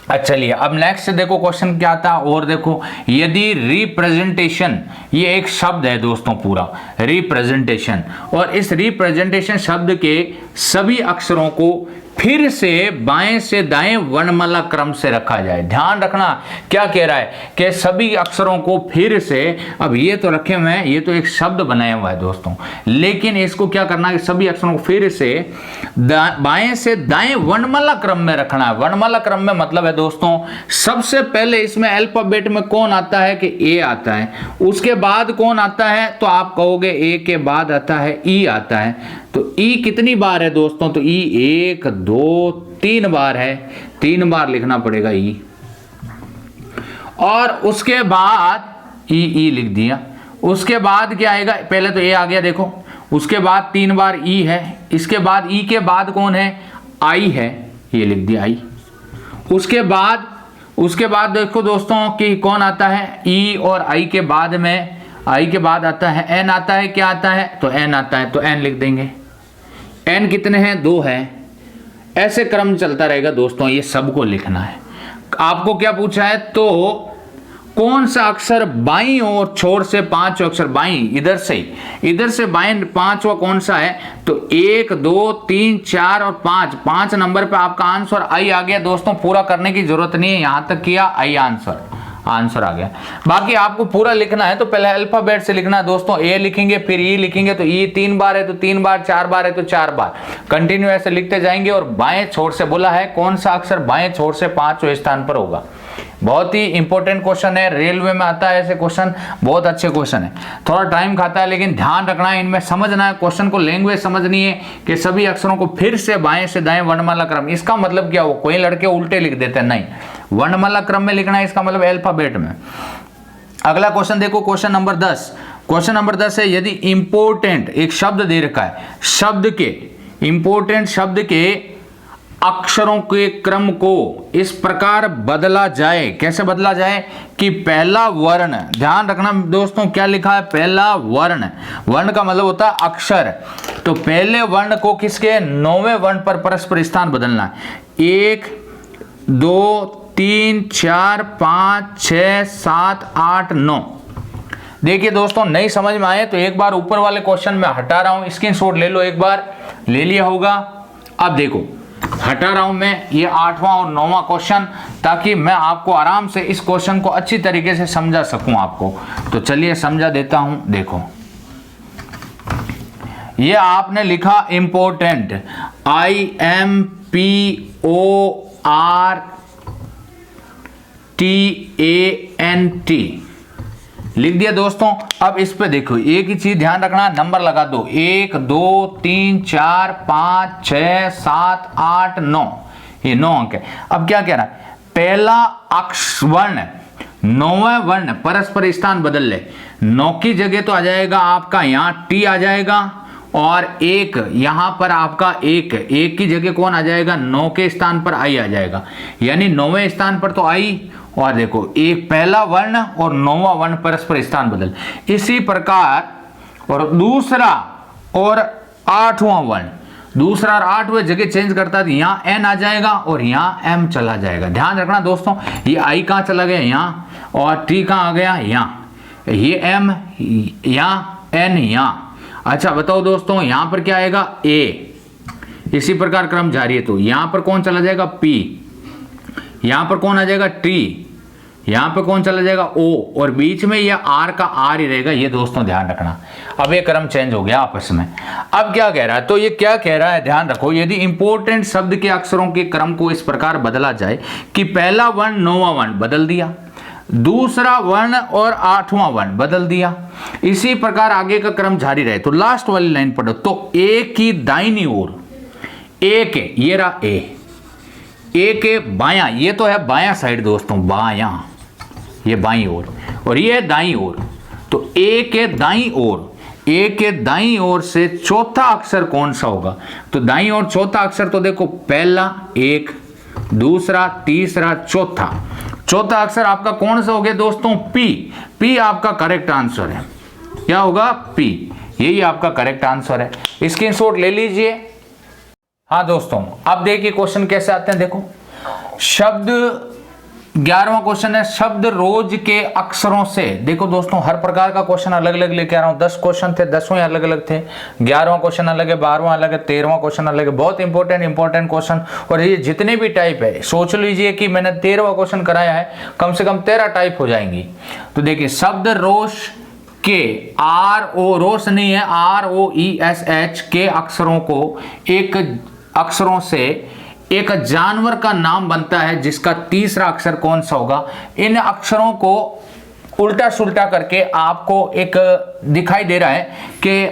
अच्छा चलिए अब नेक्स्ट देखो क्वेश्चन क्या आता है। और देखो, यदि रिप्रेजेंटेशन, ये एक शब्द है दोस्तों पूरा रिप्रेजेंटेशन, और इस रिप्रेजेंटेशन शब्द के सभी अक्षरों को फिर से बाएं से दाएं वर्णमाला क्रम से रखा जाए। ध्यान रखना क्या कह रहा है कि सभी अक्षरों को फिर से, अब ये तो रखे हुए हैं, ये तो एक शब्द बनाया हुआ है दोस्तों, लेकिन इसको क्या करना है कि सभी अक्षरों को फिर से बाएं से दाएं वर्णमाला क्रम में रखना है। वर्णमाला क्रम में मतलब है दोस्तों, सबसे पहले इसमें अल्फाबेट में कौन आता है कि ए आता है, उसके बाद कौन आता है तो आप कहोगे ए के बाद आता है ई आता है। तो ई कितनी बार है दोस्तों, तो ई 1 2 3 बार है, 3 बार लिखना पड़ेगा ई। और उसके बाद ई लिख दिया। उसके बाद क्या आएगा, पहले तो ए आ गया देखो, उसके बाद 3 बार ई है, इसके बाद ई के बाद कौन है, आई है, ये लिख दिया आई। उसके बाद देखो दोस्तों कि कौन आता है, ई और आई के बाद में, आई के बाद आता है एन आता है, क्या आता है तो एन आता है, तो एन लिख देंगे। एन कितने हैं, 2 है। ऐसे क्रम चलता रहेगा दोस्तों, ये सबको लिखना है। आपको क्या पूछा है, तो कौन सा अक्षर बाईं ओर छोर से 5 अक्षर बाईं, इधर से बाईं 5वां कौन सा है, तो 1 2 3 4 और 5 नंबर पे आपका आंसर आई आ गया दोस्तों। पूरा करने की जरूरत नहीं है, यहां तक किया आई आंसर आ गया। बाकी आपको पूरा लिखना है तो पहले अल्फाबेट से लिखना है दोस्तों। ए लिखेंगे फिर ई लिखेंगे, तो ई 3 बार है तो 3 बार, 4 बार है तो 4 बार, कंटिन्यू ऐसे लिखते जाएंगे। और बाएं छोर से बोला है कौन सा अक्षर बाएं छोर से 5वें स्थान पर होगा। बहुत ही इंपॉर्टेंट क्वेश्चन है, रेलवे में आता है ऐसे क्वेश्चन, बहुत अच्छे क्वेश्चन है। थोड़ा टाइम खाता है लेकिन ध्यान रखना है, इनमें समझना है, क्वेश्चन को लैंग्वेज समझनी है कि सभी अक्षरों को फिर से बाएं से दाएं वर्णमाला क्रम। इसका मतलब क्या हो, कोई लड़के उल्टे लिख देते हैं, नहीं, वर्णमाला क्रम में लिखना है, इसका मतलब अल्फाबेट में। अगला क्वेश्चन देखो, क्वेश्चन नंबर 10। क्वेश्चन नंबर 10 है, यदि इंपोर्टेंट एक शब्द दे रखा है, इंपोर्टेंट शब्द के अक्षरों के क्रम को इस प्रकार बदला जाए। कैसे बदला जाए कि पहला वर्ण, ध्यान रखना दोस्तों क्या लिखा है, पहला वर्ण का मतलब होता है अक्षर। तो पहले वर्ण को किसके, 9वें वर्ण पर परस्पर स्थान बदलना है। 1 2 3 4 5 6 7 8 9। देखिए दोस्तों, नहीं समझ में आए तो एक बार ऊपर वाले क्वेश्चन में हटा रहा हूं, स्क्रीनशॉट ले लो, एक बार ले लिया होगा। अब देखो हटा रहा हूं मैं ये 8वां और 9वां क्वेश्चन, ताकि मैं आपको आराम से इस क्वेश्चन को अच्छी तरीके से समझा सकूं आपको। तो चलिए समझा देता हूं। देखो ये आपने लिखा इंपोर्टेंट, IMPORTANT लिख दिया दोस्तों। अब इस पे देखो, एक ही चीज ध्यान रखना, नंबर लगा दो, 1 2 3 4 5 6 7 8 9, ये 9 अंक है। अब क्या कह रहा है, पहला वर्ण 9वां वर्ण परस्पर स्थान बदल ले। 9 की जगह तो आ जाएगा आपका यहाँ टी आ जाएगा, और 1 यहां पर आपका 1 की जगह कौन आ जाएगा, 9 के स्थान पर आई आ जाएगा, यानी 9वें स्थान पर तो आई। और देखो एक पहला वर्ण और 9वां वर्ण परस्पर स्थान बदल। इसी प्रकार और दूसरा और 8वां वर्ण, दूसरा और 8वें जगह चेंज करता है, यहाँ एन आ जाएगा और यहाँ एम चला जाएगा। ध्यान रखना दोस्तों, ये आई कहाँ चला गया, यहाँ, और टी कहाँ आ गया, यहाँ, ये एम यहाँ, एन यहाँ। अच्छा बताओ दोस्तों, यहां पर क्या आएगा, ए। इसी प्रकार क्रम जारी है, तो यहां पर कौन चला जाएगा, पी। यहां पर कौन आ जाएगा टी, यहां पे कौन चला जाएगा ओ, और बीच में ये आर का आर ही रहेगा। ये दोस्तों ध्यान रखना। अब ये क्रम चेंज हो गया आपस में। अब क्या कह रहा है, तो ये क्या कह रहा है ध्यान रखो, यदि इंपॉर्टेंट शब्द के अक्षरों के क्रम को इस प्रकार बदला जाए कि पहला वर्ण 9वां वर्ण बदल दिया, दूसरा वर्ण और 8वां वर्ण बदल दिया, इसी प्रकार आगे का क्रम जारी रहे, तो लास्ट वाली लाइन पढ़ो। तो ए की दाहिनी ओर, ए के, ये रहा ए के बायां, ये तो है बायां साइड दोस्तों, बायां, ये बाईं ओर, और ये है दाईं ओर। तो ए के दाईं ओर, ए के दाईं ओर से चौथा अक्षर कौन सा होगा? तो दाईं ओर चौथा अक्षर तो देखो पहला एक, दूसरा, तीसरा, चौथा। चौथा अक्षर आपका कौन सा हो गया दोस्तों? पी। पी आपका करेक्ट आंसर है। क्या होगा? पी। यही आपका करेक्ट आंसर है। स्क्रीनशॉट ले लीजिए। हाँ दोस्तों, अब देखिए क्वेश्चन कैसे आते हैं। देखो शब्द 11वां क्वेश्चन है, शब्द रोज के अक्षरों से। देखो दोस्तों हर प्रकार का क्वेश्चन अलग अलग लेके आ रहा हूं। 10 क्वेश्चन थे, 10वें अलग अलग थे। 11वां क्वेश्चन अलग है, 12वां अलग है, 13वां क्वेश्चन अलग है। बहुत इंपॉर्टेंट क्वेश्चन। और ये जितने भी टाइप है, सोच लीजिए कि मैंने 13वां क्वेश्चन कराया है, कम से कम 13 टाइप हो जाएंगी। तो देखिए शब्द रोश के, आर ओ, रोश नहीं है, ROESH के अक्षरों को, एक अक्षरों से एक जानवर का नाम बनता है जिसका तीसरा अक्षर कौन सा होगा? इन अक्षरों को उल्टा सुल्टा करके आपको एक दिखाई दे रहा है कि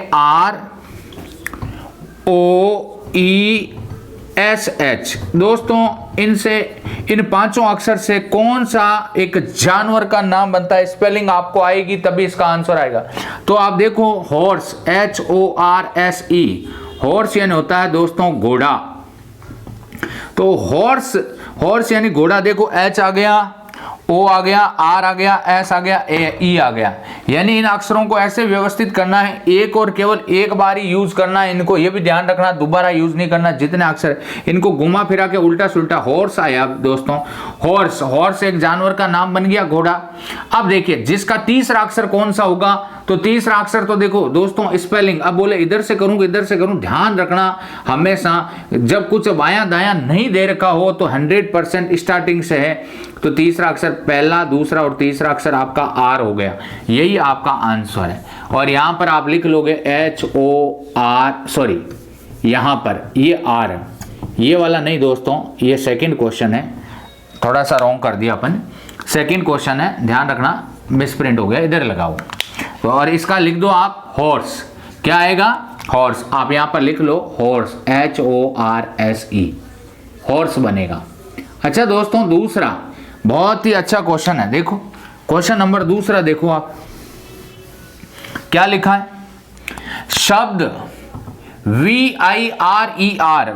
ROESH। दोस्तों इनसे, इन पांचों अक्षर से कौन सा एक जानवर का नाम बनता है? स्पेलिंग आपको आएगी तभी इसका आंसर आएगा। तो आप देखो हॉर्स, HORSE, हॉर्स यानी होता है दोस्तों घोड़ा। तो हॉर्स, हॉर्स यानी घोड़ा। देखो H आ गया, O आ गया, R आ गया, S आ गया, E आ गया। यानी इन अक्षरों को ऐसे व्यवस्थित करना है, एक और केवल एक बार ही यूज करना है इनको। ये भी ध्यान रखना, दोबारा यूज नहीं करना। जितने अक्षर इनको घुमा फिरा के उल्टा सुल्टा। हॉर्स आया दोस्तों, हॉर्स, हॉर्स एक जानवर का नाम बन गया, घोड़ा। अब देखिए जिसका तीसरा अक्षर कौन सा होगा? तो तीसरा अक्षर तो देखो दोस्तों स्पेलिंग, अब बोले इधर से करूं इधर से करूं, ध्यान रखना हमेशा जब कुछ बायां दायां नहीं दे रखा हो तो 100% स्टार्टिंग से है। तो तीसरा अक्षर, पहला, दूसरा और तीसरा अक्षर आपका आर हो गया। यही आपका आंसर है। और यहां पर आप लिख लोगे HOR, सॉरी यहां पर ये आर है, ये वाला नहीं दोस्तों, ये सेकंड क्वेश्चन है, थोड़ा सा रॉन्ग कर दिया अपन। सेकंड क्वेश्चन है, ध्यान रखना, मिसप्रिंट हो गया, इधर लगाओ। तो और इसका लिख दो आप हॉर्स। क्या आएगा? हॉर्स। आप यहां पर लिख लो हॉर्स, HORSE, हॉर्स बनेगा। अच्छा दोस्तों दूसरा बहुत ही अच्छा क्वेश्चन है। देखो क्वेश्चन नंबर दूसरा देखो आप क्या लिखा है। शब्द VIRER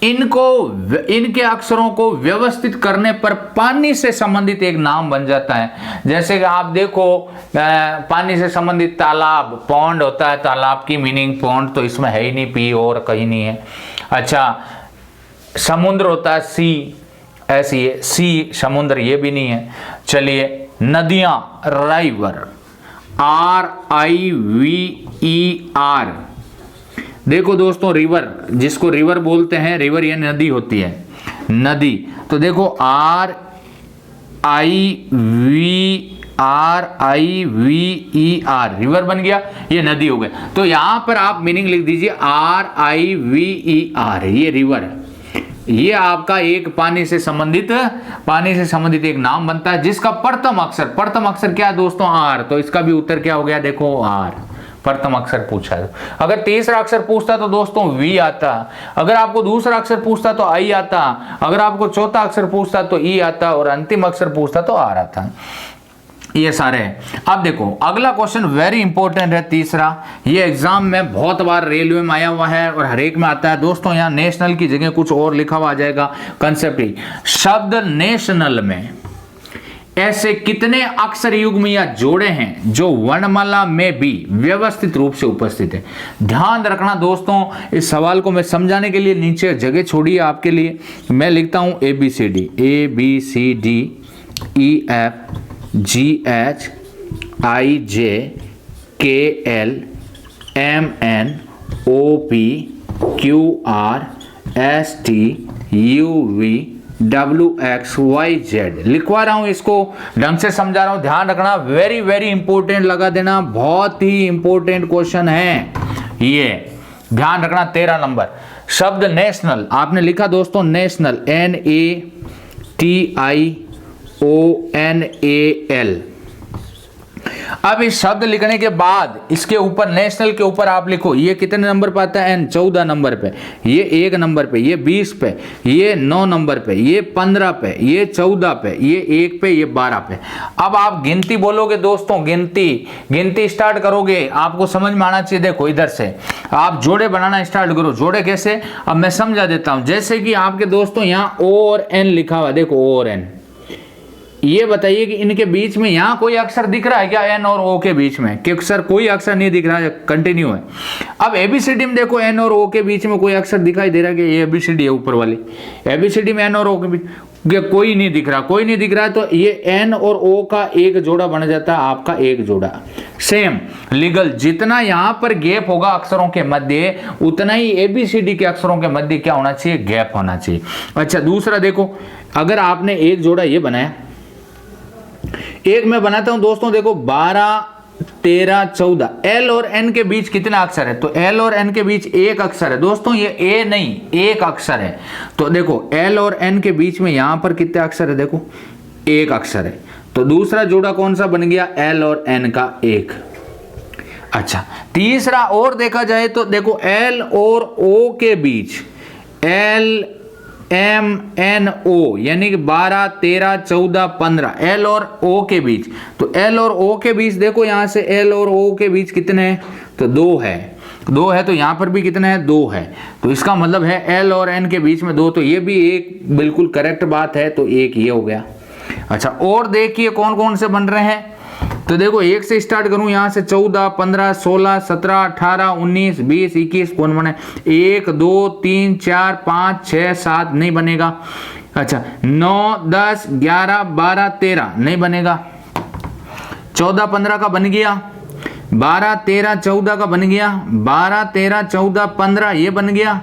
इनके अक्षरों को व्यवस्थित करने पर पानी से संबंधित एक नाम बन जाता है। जैसे कि आप देखो पानी से संबंधित तालाब, पॉन्ड होता है, तालाब की मीनिंग पॉन्ड, तो इसमें है ही नहीं, पी और कहीं नहीं है। अच्छा समुद्र होता है सी, ऐसी है सी, समुद्र ये भी नहीं है। चलिए नदियां, राइवर, RIVER। देखो दोस्तों रिवर, जिसको रिवर बोलते हैं, रिवर ये नदी होती है, नदी। तो देखो RIVER, रिवर बन गया, ये नदी हो गया। तो यहां पर आप मीनिंग लिख दीजिए RIVER, ये रिवर है। ये आपका एक पानी से संबंधित एक नाम बनता है जिसका प्रथम अक्षर क्या है दोस्तों? आर। तो इसका भी उत्तर क्या हो गया? देखो आर, प्रथम अक्षर पूछा है। अगर तीसरा अक्षर पूछता तो दोस्तों वी आता, अगर आपको दूसरा अक्षर पूछता तो आई आता, अगर आपको चौथा अक्षर पूछता तो ई आता, और अंतिम अक्षर पूछता तो आर आता। ये सारे हैं। अब देखो अगला क्वेश्चन वेरी इंपॉर्टेंट है, तीसरा। ये एग्जाम में बहुत बार रेलवे में आया हुआ है और हर एक में आता है दोस्तों। यहाँ नेशनल की जगह कुछ और लिखा हुआ आ जाएगा, कंसेप्ट ही। शब्द नेशनल में ऐसे कितने अक्षर युग्म या जोड़े हैं जो वर्णमाला में भी व्यवस्थित रूप से उपस्थित है? ध्यान रखना दोस्तों, इस सवाल को मैं समझाने के लिए नीचे जगह छोड़ी है आपके लिए। मैं लिखता हूं ABCD, EFGHIJKL MNOP QRSTUVWXYZ लिखवा रहा हूं, इसको ढंग से समझा रहा हूं, ध्यान रखना, वेरी वेरी इंपॉर्टेंट लगा देना, बहुत ही इंपॉर्टेंट क्वेश्चन है ये, ध्यान रखना। 13 नंबर शब्द नेशनल आपने लिखा दोस्तों, नेशनल NATIONAL। अब इस शब्द लिखने के बाद इसके ऊपर नेशनल के ऊपर आप लिखो, ये कितने नंबर पे आता है? 14 नंबर पे, ये 1 नंबर पे, ये 20 पे, ये 9 नंबर पे, ये 15 पे, ये 14 पे, ये 1 पे, ये 12 पे। अब आप गिनती बोलोगे दोस्तों, गिनती स्टार्ट करोगे, आपको समझ में आना चाहिए। देखो इधर से आप जोड़े बनाना स्टार्ट करो। जोड़े कैसे? अब मैं समझा देता हूं। जैसे कि आपके दोस्तों यहाँ O और N लिखा हुआ, देखो O और N, ये बताइए कि इनके बीच में यहां कोई अक्षर दिख रहा है क्या? एन और ओ के बीच में कि अक्षर, कोई अक्षर नहीं दिख रहा है, कंटिन्यू है। अब एबीसीडी में देखो एन और ओ के बीच में कोई अक्षर दिखाई दे रहा है कि ये एबीसीडी है ऊपर वाली, एबीसीडी में एन और ओ के बीच कोई नहीं दिख रहा, कोई नहीं दिख रहा, तो ये एन और ओ का एक जोड़ा बन जाता है आपका एक जोड़ा। सेम लीगल, जितना यहां पर गैप होगा अक्षरों के मध्य, उतना ही एबीसीडी के अक्षरों के मध्य क्या होना चाहिए? गैप होना चाहिए। अच्छा दूसरा देखो, अगर आपने एक जोड़ा ये बनाया, एक मैं बनाता हूं दोस्तों, देखो 12 13 14, एल और एन के बीच कितना अक्षर है? तो एल और एन के बीच एक अक्षर है दोस्तों, ये ए नहीं, एक अक्षर है। तो देखो एल और एन के बीच में यहां पर कितने अक्षर है? देखो एक अक्षर है। तो दूसरा जोड़ा कौन सा बन गया? एल और एन का एक। अच्छा तीसरा और देखा जाए तो देखो एल और ओ के बीच, एल एम एन ओ, यानी कि 12 13 14 15, एल और ओ के बीच। तो एल और ओ के बीच देखो, यहां से एल और ओ के बीच कितने हैं? तो 2 है, 2 है। तो यहां पर भी कितने हैं? 2 है। तो इसका मतलब है एल और एन के बीच में 2, तो ये भी एक बिल्कुल करेक्ट बात है, तो एक ये हो गया। अच्छा और देखिए कौन कौन से बन रहे हैं, तो देखो एक से स्टार्ट करूं, यहां से 14 15 16 17 18 19 20 21, कौन बने? 1 2 3 4 5 6 7 नहीं बनेगा। अच्छा 9 10 11 12 13 नहीं बनेगा। 14 15 का बन गया, 12 13 14 का बन गया, 12 13 14 15 ये बन गया,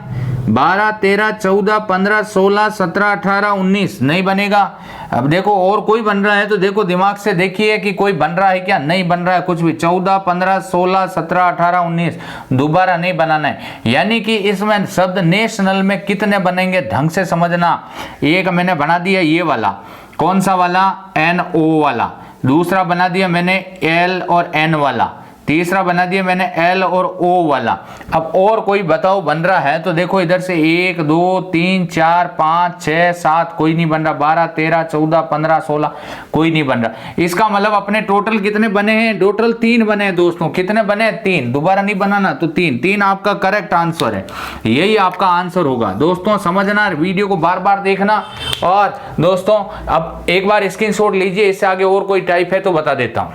12 13 14 15 16 17 18 19 नहीं बनेगा। अब देखो और कोई बन रहा है तो देखो दिमाग से देखिए कि कोई बन रहा है क्या? नहीं बन रहा है कुछ भी। 14 15 16 17 18 19 दोबारा नहीं बनाना है। यानी कि इसमें शब्द नेशनल में कितने बनेंगे ढंग से समझना। एक मैंने बना दिया ये वाला, कौन सा वाला? एन ओ वाला। दूसरा बना दिया मैंने एल और एन वाला। तीसरा बना दिया मैंने एल और ओ वाला। अब और कोई बताओ बन रहा है तो देखो इधर से 1 2 3 4 5 6 7 कोई नहीं बन रहा, 12 13 14 15 16 कोई नहीं बन रहा। इसका मतलब अपने टोटल कितने बने हैं? टोटल 3 बने हैं दोस्तों। कितने बने? 3। दोबारा नहीं बनाना, तो 3 आपका करेक्ट आंसर है, यही आपका आंसर होगा। दोस्तों समझना, वीडियो को बार बार देखना। और दोस्तों अब एक बार स्क्रीनशॉट लीजिए, इससे आगे और कोई टाइप है तो बता देता हूं।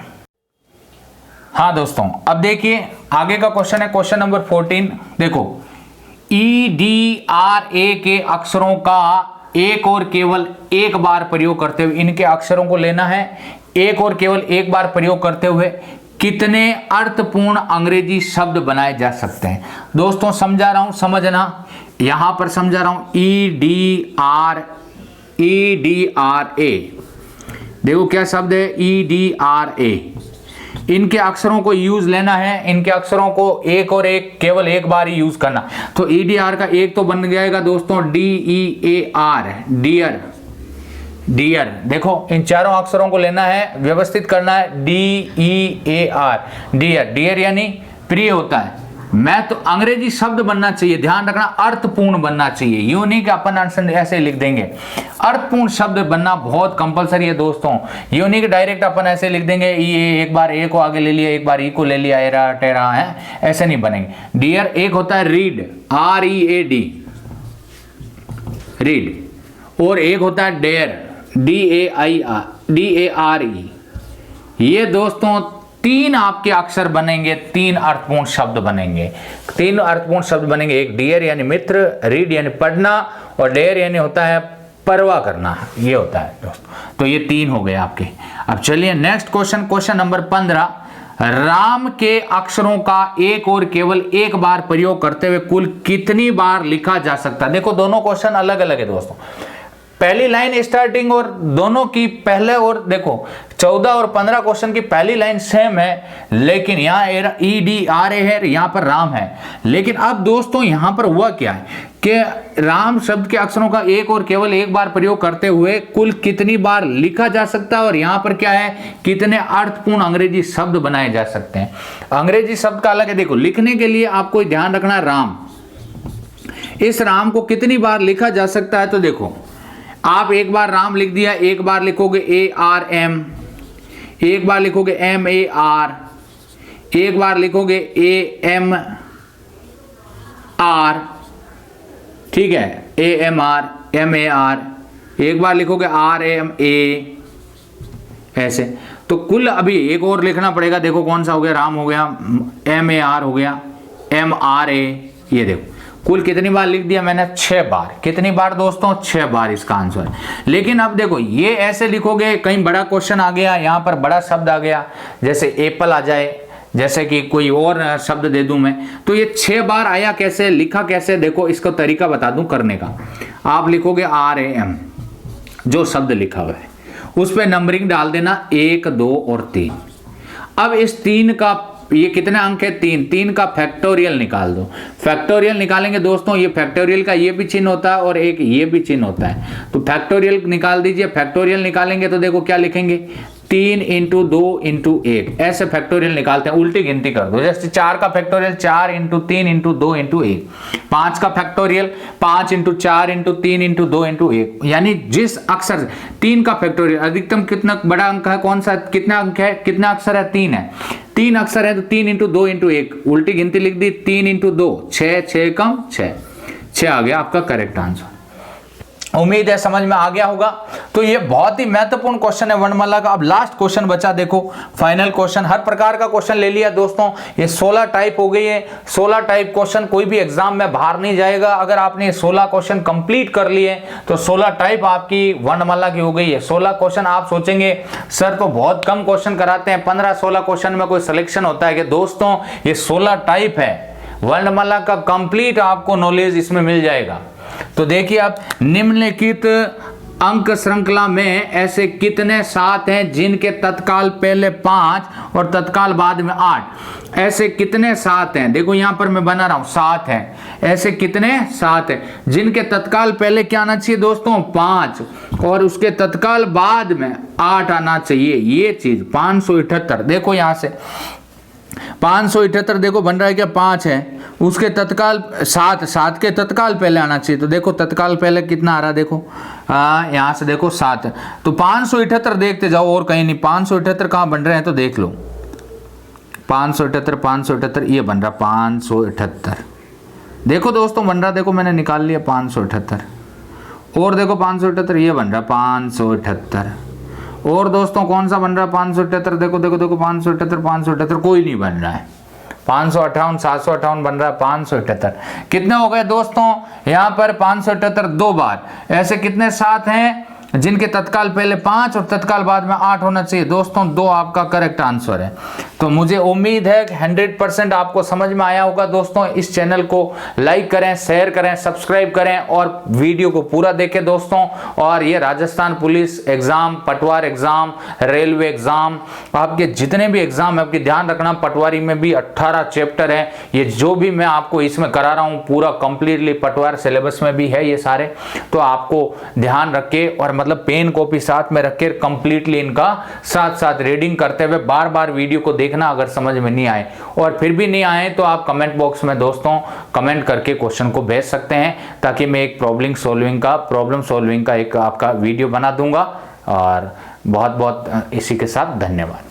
हाँ दोस्तों अब देखिए आगे का क्वेश्चन है, क्वेश्चन नंबर 14। देखो EDRA के अक्षरों का एक और केवल एक बार प्रयोग करते हुए, इनके अक्षरों को लेना है, एक और केवल एक बार प्रयोग करते हुए कितने अर्थपूर्ण अंग्रेजी शब्द बनाए जा सकते हैं। दोस्तों समझा रहा हूं, समझना, यहां पर समझा रहा हूं। EDRA देखो क्या शब्द है, EDRA। इनके अक्षरों को यूज लेना है, इनके अक्षरों को एक और एक केवल एक बार ही यूज करना। तो EDR का एक तो बन जाएगा दोस्तों DEAR, डियर, डियर। देखो इन चारों अक्षरों को लेना है, व्यवस्थित करना है, DEAR, डियर। डियर यानी प्रिय होता है। मैं तो अंग्रेजी शब्द बनना चाहिए, ध्यान रखना, अर्थपूर्ण बनना चाहिए। यूं नहीं कि अपन आंसर ऐसे लिख देंगे, अर्थपूर्ण शब्द बनना बहुत कंपलसरी है दोस्तों। यूं नहीं कि डायरेक्ट अपन ऐसे लिख देंगे, ये एक बार ए को आगे ले लिया, एक बार ई को ले लिया, एरा टेरा है, ऐसे नहीं बनेंगे। डियर एक होता है रीड, READ, रीड। और एक होता है डेयर, DARE। ये दोस्तों 3 आपके अक्षर बनेंगे, 3 अर्थपूर्ण शब्द बनेंगे, 3 अर्थपूर्ण शब्द बनेंगे। एक डियर यानी मित्र, रीड यानी पढ़ना, और डेयर यानी होता है परवाह करना, ये होता है दोस्तों। तो ये 3 हो गए आपके। अब चलिए next question, question number 15। Ram के अक्षरों का एक और केवल एक बार प्रयोग करते हुए कुल कितनी बार लिखा जा सकता है। देखो दोनों क्वेश्चन अलग अलग है दोस्तों, पहली लाइन स्टार्टिंग और दोनों की पहले, और देखो 14 और 15 क्वेश्चन की पहली लाइन सेम है, लेकिन यहाँ EDRA है, यहाँ पर राम है। लेकिन अब दोस्तों यहाँ पर हुआ क्या है कि राम शब्द के अक्षरों का एक और केवल एक बार प्रयोग करते हुए कुल कितनी बार लिखा जा सकता है, और यहाँ पर क्या है, कितने अर्थपूर्ण अंग्रेजी शब्द बनाए जा सकते हैं। अंग्रेजी शब्द का अलग है। देखो लिखने के लिए आपको ध्यान रखना है राम, इस राम को कितनी बार लिखा जा सकता है। तो देखो आप एक बार राम लिख दिया, एक बार लिखोगे ARM, एक बार लिखोगे MAR, एक बार लिखोगे AMR, ठीक है, AMR MAR, एक बार लिखोगे RMA, ऐसे। तो कुल अभी एक और लिखना पड़ेगा। देखो कौन सा हो गया, राम हो गया, MAR हो गया, MRA, ये देखो कुल कितनी बार लिख दिया मैंने, 6 बार। कितनी बार दोस्तों, 6 बार इसका आंसर है। लेकिन अब देखो ये ऐसे लिखोगे, कहीं बड़ा क्वेश्चन आ गया, यहाँ पर बड़ा शब्द आ गया, जैसे एप्पल आ जाए, जैसे कि कोई और शब्द दे दूं मैं, तो ये 6 बार आया कैसे, लिखा कैसे, देखो इसका तरीका बता दूं करने का। आप लिखोगे RAM, जो शब्द लिखा हुआ है उस पर नंबरिंग डाल देना 1 2 और 3। अब इस 3 का ये कितने अंक है, 3 का फैक्टोरियल निकाल दो। फैक्टोरियल निकालेंगे दोस्तों, ये फैक्टोरियल का ये भी चिन्ह होता है और एक ये भी चिन्ह होता है, तो फैक्टोरियल निकाल दीजिए। फैक्टोरियल निकालेंगे तो देखो क्या लिखेंगे, 3 × 2 × 1, ऐसे फैक्टोरियल निकालते हैं, उल्टी गिनती कर दो। जैसे 4 का फैक्टोरियल 4 × 3 × 2 × 1, 5 का फैक्टोरियल 5 × 4 × 3 × 2 × 1, यानी जिस अक्षर 3 का फैक्टोरियल अधिकतम कितना बड़ा अंक है, कौन सा, कितना अंक है, कितना अक्षर है, 3 है, 3 अक्षर है, तो 3 × 2 × 1, उल्टी गिनती लिख दी, 3 × 2 6, 6 कम 6 आ गया आपका करेक्ट आंसर। उम्मीद है समझ में आ गया होगा। तो ये बहुत ही महत्वपूर्ण क्वेश्चन है वर्णमाला का। अब लास्ट क्वेश्चन बचा, देखो फाइनल क्वेश्चन। हर प्रकार का क्वेश्चन ले लिया दोस्तों, ये 16 टाइप हो गई है। 16 टाइप क्वेश्चन कोई भी एग्जाम में बाहर नहीं जाएगा। अगर आपने 16 क्वेश्चन कंप्लीट कर लिए तो 16 टाइप आपकी वर्णमाला की हो गई है। 16 क्वेश्चन आप सोचेंगे सर तो बहुत कम क्वेश्चन कराते हैं, 15-16 क्वेश्चन में कोई सिलेक्शन होता है कि दोस्तों ये 16 टाइप है वर्णमाला का, कंप्लीट आपको नॉलेज इसमें मिल जाएगा। तो देखिए आप, निम्नलिखित अंक श्रृंखला में ऐसे कितने 7 हैं जिनके तत्काल पहले 5 और तत्काल बाद में 8, ऐसे कितने 7 हैं। देखो यहां पर मैं बना रहा हूं 7 हैं, ऐसे कितने 7 हैं जिनके तत्काल पहले क्या आना चाहिए दोस्तों, 5, और उसके तत्काल बाद में 8 आना चाहिए। ये चीज 578, देखो यहां से 578 देखो बन रहा है क्या, 5 है, उसके तत्काल 7 के तत्काल पहले आना चाहिए। तो देखो तत्काल पहले कितना आ रहा है, देखो यहाँ से देखो 7, तो 578 देखते जाओ और कहीं नहीं। 578 कहाँ बन रहे हैं तो देख लो, 578 ये बन रहा 578, देखो दोस्तों बन रहा, देखो मैंने निकाल लिया 578, और देखो 578 ये बन रहा 578, और दोस्तों कौन सा बन रहा है 578, देखो देखो देखो 578 कोई नहीं बन रहा है, 558 758 बन रहा है 578। कितने हो गए दोस्तों यहाँ पर 578 2 बार, ऐसे कितने 7 हैं जिनके तत्काल पहले 5 और तत्काल बाद में 8 होना चाहिए दोस्तों। 2 आपका करेक्ट आंसर है। तो मुझे उम्मीद है कि 100% आपको समझ में आया होगा दोस्तों। इस चैनल को लाइक करें, शेयर करें, सब्सक्राइब करें और वीडियो को पूरा देखें दोस्तों। और ये राजस्थान पुलिस एग्जाम, पटवार एग्जाम, रेलवे एग्जाम, आपके जितने भी एग्जाम है आपकी ध्यान रखना, पटवारी में भी 18 चैप्टर है। ये जो भी मैं आपको इसमें करा रहा हूँ पूरा कंप्लीटली पटवार सिलेबस में भी है ये सारे, तो आपको ध्यान रख के और मतलब पेन कॉपी साथ में रख के कंप्लीटली इनका साथ साथ रीडिंग करते हुए बार बार वीडियो को देखना। अगर समझ में नहीं आए और फिर भी नहीं आए तो आप कमेंट बॉक्स में दोस्तों कमेंट करके क्वेश्चन को भेज सकते हैं, ताकि मैं एक प्रॉब्लम सॉल्विंग का एक आपका वीडियो बना दूंगा। और बहुत बहुत इसी के साथ धन्यवाद।